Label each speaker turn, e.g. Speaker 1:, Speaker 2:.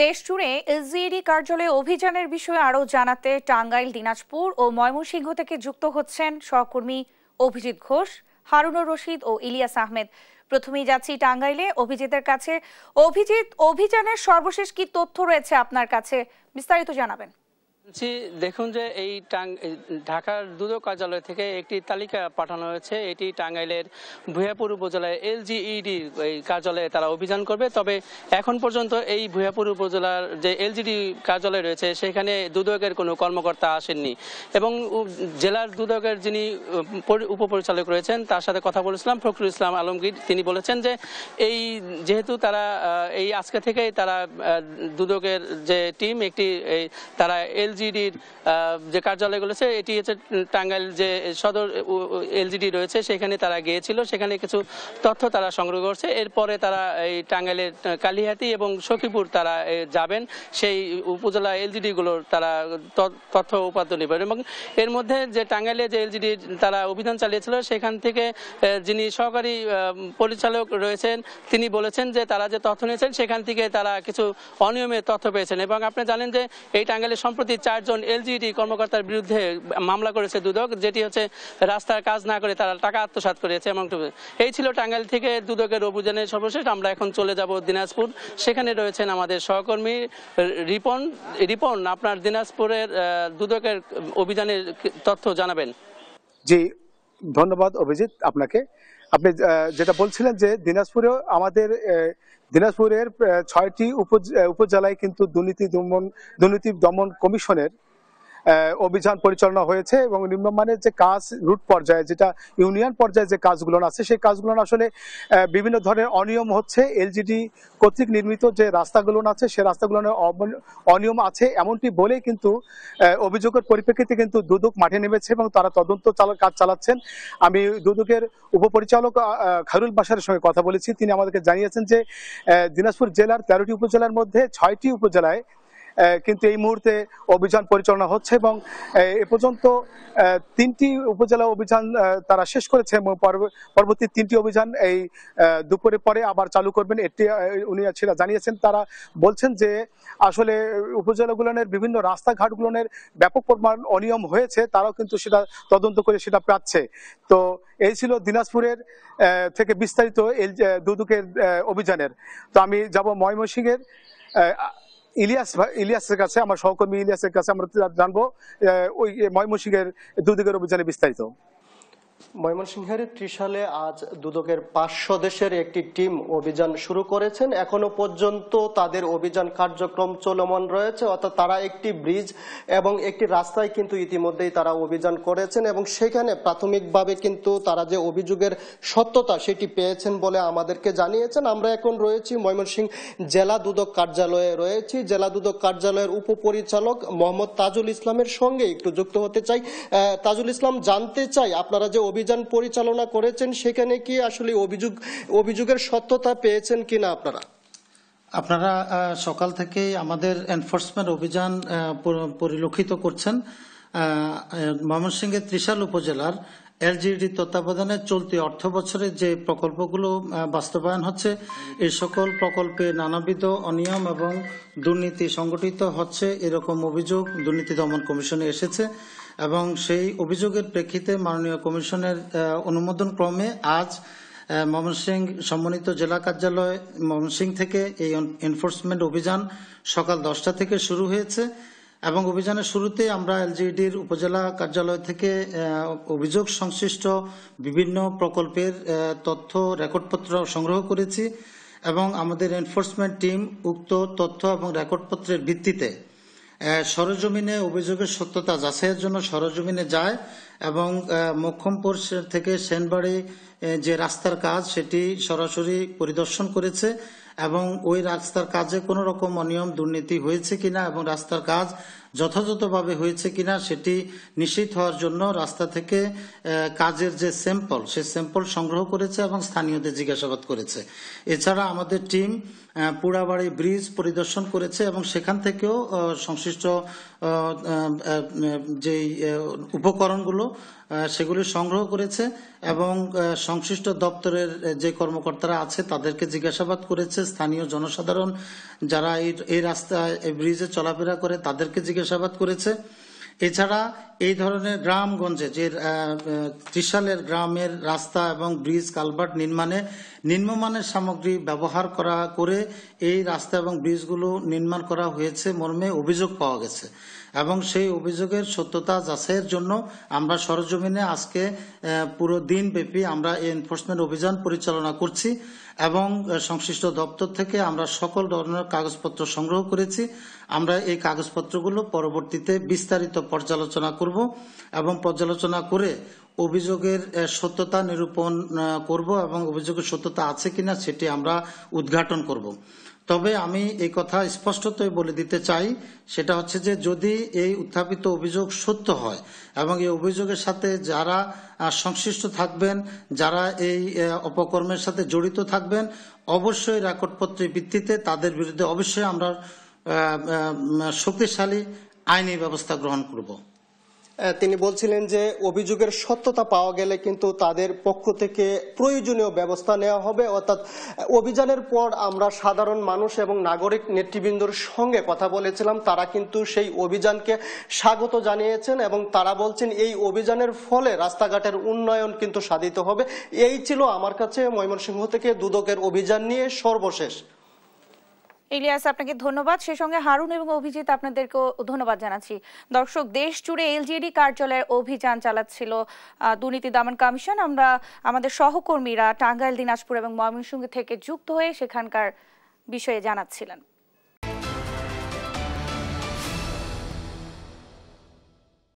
Speaker 1: দেশজুড়ে এলজিইডি কার্যালয়ে অভিযানের বিষয়ে আরও জানাতে টাঙ্গাইল, দিনাজপুর ও ময়মনসিংহ থেকে যুক্ত হচ্ছেন সহকর্মী অভিজিৎ ঘোষ, হারুনুর রশিদ ও ইলিয়াস আহমেদ। প্রথমেই যাচ্ছি টাঙ্গাইলে অভিজিতের কাছে। অভিজিৎ, অভিযানের সর্বশেষ কি তথ্য রয়েছে আপনার কাছে, বিস্তারিত জানাবেন।
Speaker 2: দেখুন যে এই ঢাকার দুদক কার্যালয় থেকে একটি তালিকা পাঠানো হয়েছে। এটি টাঙ্গাইলের ভূয়াপুর উপজেলায় এলজিইডি এই কার্যালয়ে তারা অভিযান করবে। তবে এখন পর্যন্ত এই ভূয়াপুর উপজেলার যে এলজিডি কার্যালয় রয়েছে সেখানে দুদকের কোনো কর্মকর্তা আসেননি এবং জেলার দুদকের যিনি উপপরিচালক রয়েছেন তার সাথে কথা বলেছিলাম, ফখরুল ইসলাম আলমগীর। তিনি বলেছেন যে এই যেহেতু তারা এই আজকে থেকেই তারা দুদকের যে টিম তারা এলজিডির যে কার্যালয়গুলো আছে এটি হচ্ছে টাঙ্গাইল যে সদর এলজিডি রয়েছে সেখানে তারা গিয়েছিল, সেখানে কিছু তথ্য তারা সংগ্রহ করছে। এরপরে তারা এই টাঙ্গাইলের কালিহাতি এবং সখীপুর তারা যাবেন, সেই উপজেলা এলজিডিগুলোর তারা তথ্য উপাত্ত নেবেন এবং এর মধ্যে যে টাঙ্গাইলে যে এলজিডি তারা অভিযান চালিয়েছিল সেখান থেকে যিনি সহকারী পরিচালক রয়েছেন তিনি বলেছেন যে তারা যে তথ্য নিয়েছেন সেখান থেকে তারা কিছু অনিয়মের তথ্য পেয়েছেন এবং আপনি জানেন যে এই টাঙ্গাইলে সম্প্রতি 4 জন এলজিইডি কর্মকর্তার বিরুদ্ধে মামলা করেছে দুদক, যেটি হচ্ছে রাস্তার কাজ না করে তারা টাকা আত্মসাৎ করেছে। এবং এই ছিল টাঙ্গাইল থেকে দুদকের অভিযানের সর্বশেষ। আমরা এখন চলে যাব দিনাজপুর, সেখানে রয়েছেন আমাদের সহকর্মী রিপন। আপনার দিনাজপুরের দুদকের অভিযানের তথ্য জানাবেন।
Speaker 3: জি, ধন্যবাদ অভিজিৎ আপনাকে। আপনি যেটা বলছিলেন যে দিনাজপুরের 6টি উপজেলায় কিন্তু দুর্নীতি দমন কমিশনের অভিযান পরিচালনা হয়েছে এবং নিম্নমানের যে কাজ রুট পর্যায়ে যেটা ইউনিয়ন পর্যায়ে যে কাজগুলো আছে সেই কাজগুলো আসলে বিভিন্ন ধরনের অনিয়ম হচ্ছে। এলজিডি কর্তৃক নির্মিত যে রাস্তাগুলো আছে সেই রাস্তাগুলো অনিয়ম আছে এমনটি বলেই কিন্তু অভিযোগের পরিপ্রেক্ষিতে কিন্তু দুদক মাঠে নেমেছে এবং তারা তদন্ত কাজ চালাচ্ছেন। আমি দুদকের উপপরিচালক খায়রুল বাশারের সঙ্গে কথা বলেছি। তিনি আমাদেরকে জানিয়েছেন যে দিনাজপুর জেলার 13টি উপজেলার মধ্যে 6টি উপজেলায় কিন্তু এই মুহূর্তে অভিযান পরিচালনা হচ্ছে এবং এ পর্যন্ত 3টি উপজেলা অভিযান তারা শেষ করেছে এবং পরবর্তী 3টি অভিযান এই দুপুরের পরে আবার চালু করবেন। এটি উনি জানিয়েছেন। তারা বলছেন যে আসলে উপজেলাগুলোর বিভিন্ন রাস্তাঘাটগুলোর ব্যাপক পরিমাণ অনিয়ম হয়েছে, তারাও কিন্তু সেটা তদন্ত করে সেটা পাচ্ছে। তো এই ছিল দিনাজপুরের থেকে বিস্তারিত দুদকের অভিযানের। তো আমি যাব ময়মনসিংহের ইলিয়াসের কাছে, আমার সহকর্মী ইলিয়াসের কাছে আমরা জানবো ওই ময়মনসিংহের দুদকের অভিযানে বিস্তারিত।
Speaker 4: ময়মনসিংহের ত্রিশালে আজ দুদকের 5 সদস্যের একটি টিম অভিযান শুরু করেছেন। এখনো পর্যন্ত তাদের অভিযান কার্যক্রম চলমান রয়েছে, অর্থাৎ তারা একটি ব্রিজ এবং একটি রাস্তায় কিন্তু ইতিমধ্যেই তারা অভিযান করেছেন এবং সেখানে প্রাথমিকভাবে কিন্তু তারা যে অভিযোগের সত্যতা সেটি পেয়েছেন বলে আমাদেরকে জানিয়েছেন। আমরা এখন রয়েছি ময়মনসিংহ জেলা দুদক কার্যালয়ে রয়েছি। জেলা দুদক কার্যালয়ের উপপরিচালক মোহাম্মদ তাজুল ইসলামের সঙ্গে একটু যুক্ত হতে চাই। তাজুল ইসলাম, জানতে চাই আপনারা যে অভিযান পরিচালনা করেছেন সেখানে কি আসলে অভিযোগের সত্যতা পেয়েছেন কিনা
Speaker 5: আপনারা সকাল থেকেই আমাদের এনফোর্সমেন্ট অভিযান পরিলক্ষিত করছেন। ময়মনসিংহের ত্রিশাল উপজেলার এলজিইডি তত্ত্বাবধানে চলতি অর্থ বছরে যে প্রকল্পগুলো বাস্তবায়ন হচ্ছে এই সকল প্রকল্পে নানাবিধ অনিয়ম এবং দুর্নীতি সংগঠিত হচ্ছে এরকম অভিযোগ দুর্নীতি দমন কমিশনে এসেছে এবং সেই অভিযোগের প্রেক্ষিতে মাননীয় কমিশনের অনুমোদন ক্রমে আজ ময়মনসিংহ সম্মানিত জেলা কার্যালয় ময়মনসিংহ থেকে এই এনফোর্সমেন্ট অভিযান সকাল 10টা থেকে শুরু হয়েছে এবং অভিযানের শুরুতে আমরা এলজিইডির উপজেলা কার্যালয় থেকে অভিযোগ সংশ্লিষ্ট বিভিন্ন প্রকল্পের তথ্য রেকর্ডপত্র সংগ্রহ করেছি এবং আমাদের এনফোর্সমেন্ট টিম উক্ত তথ্য এবং রেকর্ডপত্রের ভিত্তিতে সরেজমিনে অভিযোগের সত্যতা যাচাইয়ের জন্য সরেজমিনে যায় এবং মোক্ষমপুর থেকে সেনবাড়ি যে রাস্তার কাজ সেটি সরাসরি পরিদর্শন করেছে এবং ওই রাস্তার কাজে কোনো রকম অনিয়ম দুর্নীতি হয়েছে কিনা এবং রাস্তার কাজ যথাযথভাবে হয়েছে কিনা সেটি নিশ্চিত হওয়ার জন্য রাস্তা থেকে কাজের যে স্যাম্পল সেই স্যাম্পল সংগ্রহ করেছে এবং স্থানীয়দের জিজ্ঞাসাবাদ করেছে। এছাড়া আমাদের টিম পুরাবাড়ি ব্রিজ পরিদর্শন করেছে এবং সেখান থেকেও সংশ্লিষ্ট যেই উপকরণগুলো সেগুলি সংগ্রহ করেছে এবং সংশ্লিষ্ট দপ্তরের যে কর্মকর্তারা আছে তাদেরকে জিজ্ঞাসাবাদ করেছে। স্থানীয় জনসাধারণ যারা এই রাস্তায় এই ব্রিজে চলাফেরা করে তাদেরকে জিজ্ঞাসাবাদ করেছে। এছাড়া এই ধরনের গ্রামগঞ্জে যে ত্রিশালের গ্রামের রাস্তা এবং ব্রিজ কালভার্ট নির্মাণে নিম্নমানের সামগ্রী ব্যবহার করে এই রাস্তা এবং ব্রিজগুলো নির্মাণ করা হয়েছে মর্মে অভিযোগ পাওয়া গেছে এবং সেই অভিযোগের সত্যতা যাচাইয়ের জন্য আমরা সরজমিনে আজকে পুরো দিন ব্যাপী আমরা এনফোর্সমেন্ট অভিযান পরিচালনা করছি এবং সংশ্লিষ্ট দপ্তর থেকে আমরা সকল ধরনের কাগজপত্র সংগ্রহ করেছি। আমরা এই কাগজপত্রগুলো পরবর্তীতে বিস্তারিত পর্যালোচনা করব এবং পর্যালোচনা করে অভিযোগের সত্যতা নিরূপণ করব এবং অভিযোগের সত্যতা আছে কিনা সেটি আমরা উদ্ঘাটন করব। তবে আমি এই কথা স্পষ্টতই বলে দিতে চাই, সেটা হচ্ছে যে যদি এই উত্থাপিত অভিযোগ সত্য হয় এবং এই অভিযোগের সাথে যারা সংশ্লিষ্ট থাকবেন, যারা এই অপকর্মের সাথে জড়িত থাকবেন, অবশ্যই রেকর্ডপত্রের ভিত্তিতে তাদের বিরুদ্ধে অবশ্যই আমরা শক্তিশালী আইনি ব্যবস্থা গ্রহণ করব।
Speaker 4: তিনি বলছিলেন যে অভিযোগের সত্যতা পাওয়া গেলে কিন্তু তাদের পক্ষ থেকে প্রয়োজনীয় ব্যবস্থা নেওয়া হবে। অর্থাৎ অভিযানের পর আমরা সাধারণ মানুষ এবং নাগরিক নেতৃবৃন্দর সঙ্গে কথা বলেছিলাম, তারা কিন্তু সেই অভিযানকে স্বাগত জানিয়েছেন এবং তারা বলছেন এই অভিযানের ফলে রাস্তাঘাটের উন্নয়ন কিন্তু সাধিত হবে। এই ছিল আমার কাছে ময়মনসিংহ থেকে দুদকের অভিযান নিয়ে সর্বশেষ।
Speaker 1: ইলিয়াস, আপনাকে ধন্যবাদ। সেই সঙ্গে হারুন এবং অভিজিৎ, আপনাদেরকেও ধন্যবাদ জানাচ্ছি। দর্শক, দেশ জুড়ে এলজিইডি কার্যালয়ের অভিযান চালাচ্ছিল দুর্নীতি দমন কমিশন। আমরা আমাদের সহকর্মীরা টাঙ্গাইল, দিনাজপুর এবং ময়মনসিংহ থেকে যুক্ত হয়ে সেখানকার বিষয়ে জানাচ্ছিলেন।